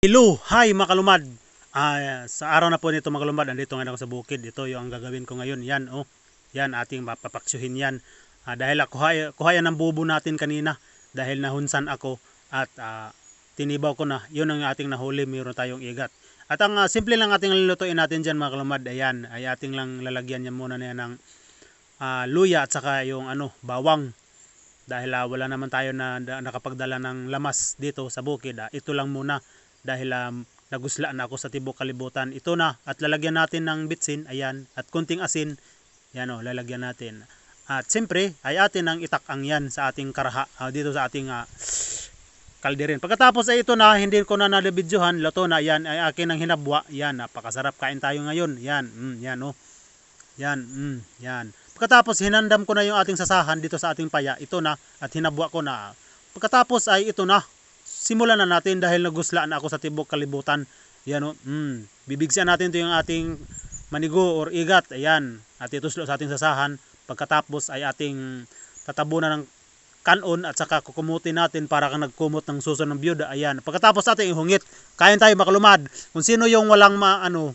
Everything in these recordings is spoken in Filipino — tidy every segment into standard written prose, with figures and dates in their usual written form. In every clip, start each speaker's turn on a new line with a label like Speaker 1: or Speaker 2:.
Speaker 1: Hello, hi mga kalumad. Sa araw na po nito mga kalumad, andito ngayon ako sa bukid. Ito yung ang gagawin ko ngayon. Yan, oh. Yan, ating mapapaksyohin yan. Dahil kuha yan ng bubo natin kanina. Dahil nahunsan ako at tinibaw ko na. Yun ang ating nahuli, mayroon tayong igat. At ang simple lang ating lulutuin natin dyan mga kalumad, ayan, ay ating lang lalagyan yan muna na yan ng luya at saka yung bawang. Dahil wala naman tayo na nakapagdala ng lamas dito sa bukid. Ito lang muna. Dahil nagusla na ako sa tibok kalibutan. Ito na, at lalagyan natin ng bitsin, ayan, at kunting asin, yan o, lalagyan natin. At siyempre, ay atin ang itakang yan sa ating karaha, dito sa ating kalderin. Pagkatapos ay ito na, hindi ko na nalabidyohan, luto na, yan, ay akin ang hinabwa, yan, napakasarap, kain tayo ngayon, yan, yan o, yan, yan. Pagkatapos, hinandam ko na yung ating sasahan dito sa ating paya, ito na, at hinabwa ko na. Pagkatapos ay ito na, simulan na natin dahil nagusla na ako sa tibok kalibutan. Yan o. Bibigsian natin ito yung ating manigo or igat. Ayan. At ituslo sa ating sasahan. Pagkatapos ay ating tatabunan ng kanon at saka kukumutin natin para kang nagkumot ng suso ng biyuda. Ayan. Pagkatapos ating ihungit. Kain tayo makalumad. Kung sino yung walang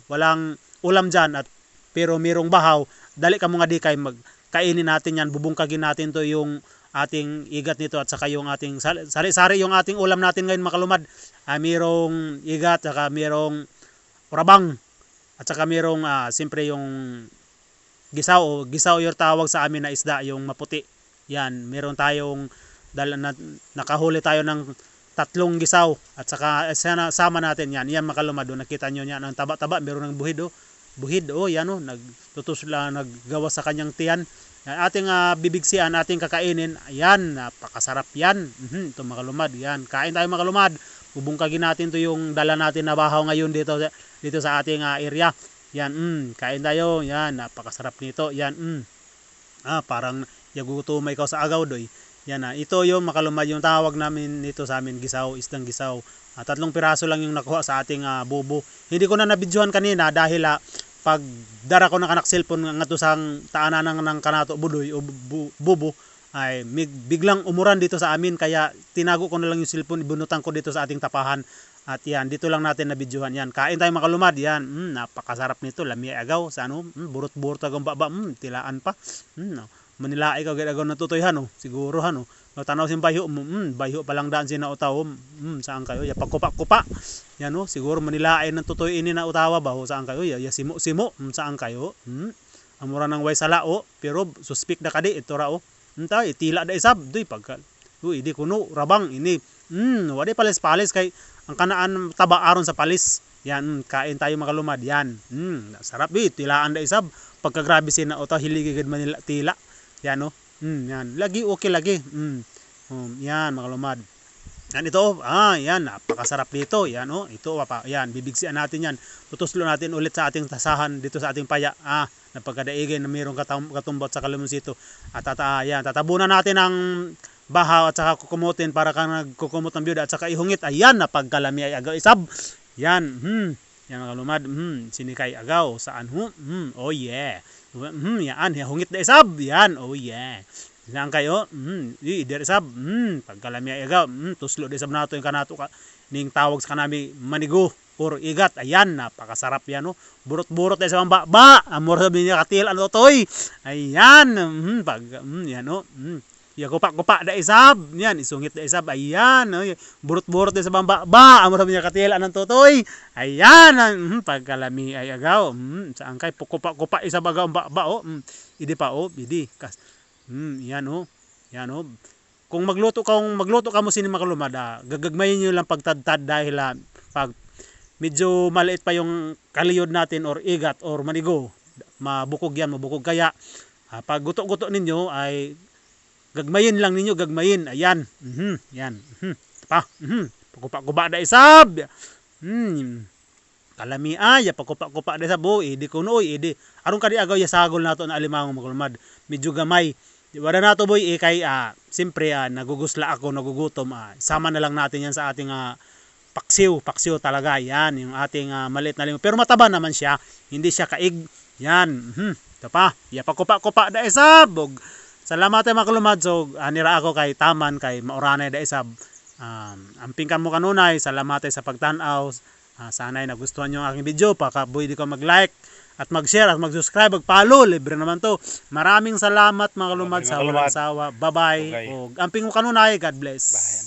Speaker 1: walang ulam dyan at pero mirong bahaw, dali ka mga di kay magkainin natin yan. Bubungkagin natin to yung ating igat nito at saka yung ating sari-sari yung ating ulam natin ngayon makalumad. Mayroong igat, saka mayroong rabang at saka mayroong siyempre yung gisaw yung tawag sa amin na isda, yung maputi. Yan, meron tayong nakahuli tayo ng 3 gisaw at saka sama natin yan. Yan makalumad, nakita nyo yan ang taba-taba, meron ng buhid, yan nagtutusla, naggawa sa kanyang tiyan. Yan, ating bibigsian, ating kakainin. Ayan, napakasarap yan. Ito makalumad, yan. Kain tayo makalumad. Bubungkagin natin to yung dala natin na bahaw ngayon dito sa ating area. Yan, kain tayo. Yan, napakasarap nito. Yan, parang yagutumay ka sa agaw doy. Yan, ito yung makalumad, yung tawag namin nito sa amin, gisaw, isdang gisaw. 3 piraso lang yung nakuha sa ating bubo. Hindi ko na nabidyohan kanina dahil pag dara ko ng kanak cellphone nga to sang taanan ng kanato budoy o bubo ay biglang umuran dito sa amin, kaya tinago ko na lang yung cellphone, ibunutan ko dito sa ating tapahan. At yan, dito lang natin nabidyohan. Yan, kain tayo makalumad. Yan, napakasarap nito, lami agaw sa burot-burot agang baba, tilaan pa. Manilaay ka agad natutoy siguro tanaw sin bayo bayo pa lang daan sina utaw saan kayo ya pagkupa-kupa yan siguro manilaay ng tutoy ini na utawa ba saan kayo ya simo saan kayo amura nang way sala pero suspect na kadi ito ra unta itila da isab doy pagka di kuno rabang ini wadi palis-palis kay ang kanaan taba aron sa palis. Yan, kain tayo makalumad. Yan, sarap tilaan da isab pagkagrabe sina utaw hiligigid manila tila. Yan yan. Lagi okay lagi. Yan makalumad. Yan ito. Yan napakasarap nito. Yan ito pa. Yan bibigsian natin yan. Tutuslo natin ulit sa ating tasahan dito sa ating paya. Napagkadaigay na mayroong katumbot sa kalamusito. At yan, tatabunan natin ang bahaw at saka kukumutin para kang nagkukumot ng biyuda at saka ihungit. Ayan, napagkalami ay agaw isab. Yan. Yan makalumad. Sinikay agaw saan oh yeah. Yan, hungit na isab. Yan, oh yeah. Yan kayo, ider isab. Pagkalami ay agaw, tuslo de isab nato yung kanato ning tawag sa kanami manigo or igat. Ayan, napakasarap yan Burot-burot na isab ang ba. Amor sabi niya katil toy. Ayan, yan kupa-kupa da isab. Yan, isungit da isab. Ayan, burot-burot da isab ang ba. Amor sabi niya katil totoy. Ayan, pagkalami ay agaw. Saan kay kupa-kupa isab agaw ang ba idi pa idi kas. Yan yan kung magluto ka mo sini makalumad, gagagmayin niyo lang pagtadtad dahil pag medyo maliit pa yung kaliyod natin or igat or manigo, mabukog kaya pag guto-guto ninyo ay gagmayin lang ninyo, gagmayin. Ayan, yan pa kupa-kupa da isab. Kalami pakupa-kupa da isab idi kuno idi aron kadi agaw ya sagol nato na alimango makalumad, medyo gamay. Wala nato boy kay siyempre nagugusla ako, nagugutom, sama na lang natin yan sa ating paksiw talaga. Yan yung ating maliit na limon, pero mataba naman siya, hindi siya kaig. Yan, ito pa, ya pakupa-kupa da isab. Salamat mga kalumad. So nira ako kay taman kay mauranay da isab. Amping kamo kanunay, salamat sa pagtan-aw. Sana'y nagustuhan nyo ang aking video. Pwede ko mag-like at mag-share at mag-subscribe, mag-follow. Libre naman to. Maraming salamat mga kalumad sa walang sawa. Bye-bye. O amping mo kanunay. God bless.
Speaker 2: Bye.